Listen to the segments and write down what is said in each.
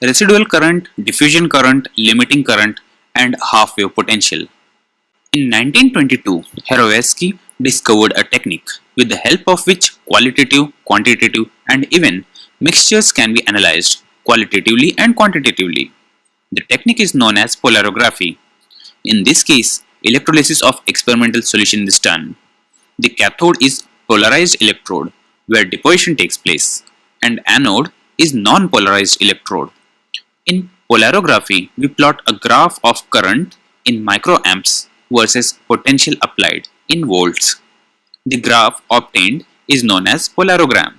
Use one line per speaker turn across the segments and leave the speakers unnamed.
residual current, diffusion current, limiting current, and half-wave potential. In 1922, Herovetsky discovered a technique with the help of which qualitative, quantitative, and even mixtures can be analyzed qualitatively and quantitatively. The technique is known as polarography. In this case, electrolysis of experimental solution is done. The cathode is polarized electrode where deposition takes place, and anode is non-polarized electrode. In polarography, we plot a graph of current in microamps versus potential applied in volts. The graph obtained is known as polarogram.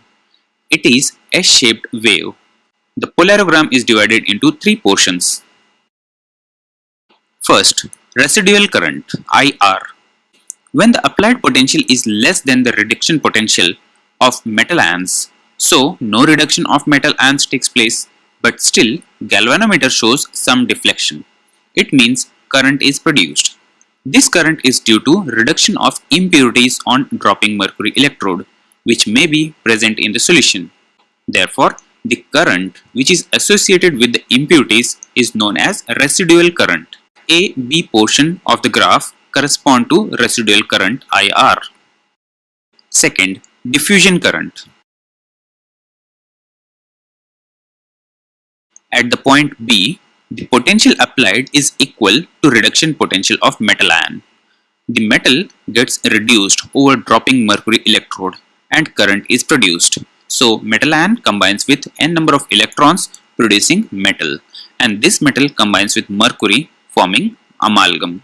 It is a S-shaped wave. The polarogram is divided into three portions. First, residual current IR. When the applied potential is less than the reduction potential of metal ions, so no reduction of metal ions takes place, but still galvanometer shows some deflection. It means current is produced. This current is due to reduction of impurities on dropping mercury electrode, which may be present in the solution. Therefore, the current which is associated with the impurities is known as residual current. A, B portion of the graph correspond to residual current IR. Second, diffusion current. At the point B, the potential applied is equal to reduction potential of metal ion. The metal gets reduced over dropping mercury electrode and current is produced. So metal ion combines with n number of electrons producing metal, and this metal combines with mercury forming amalgam.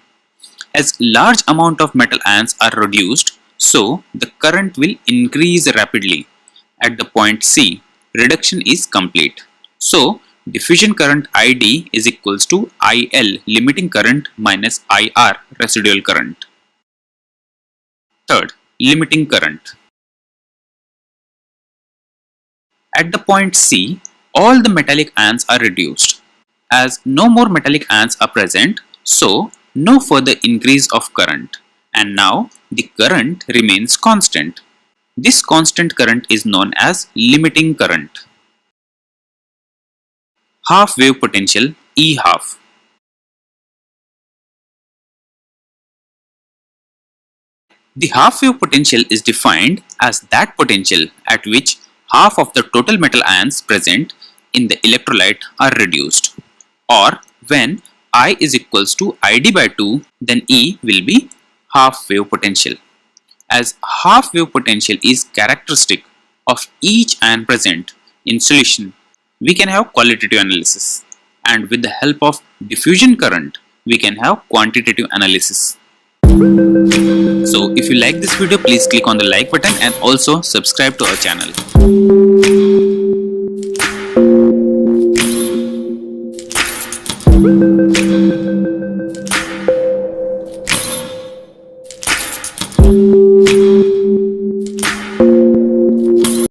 As large amount of metal ions are reduced, so the current will increase rapidly. At the point C, reduction is complete. So diffusion current ID is equals to IL limiting current minus IR residual current. Third, limiting current. At the point C, all the metallic ions are reduced. As no more metallic ions are present, so no further increase of current, and now the current remains constant. This constant current is known as limiting current. Half wave potential E half. The half wave potential is defined as that potential at which half of the total metal ions present in the electrolyte are reduced, or when I is equals to ID by 2, then E will be half wave potential. As half wave potential is characteristic of each ion present in solution, we can have qualitative analysis, and with the help of diffusion current, we can have quantitative analysis. So if you like this video, please click on the like button and also subscribe to our channel.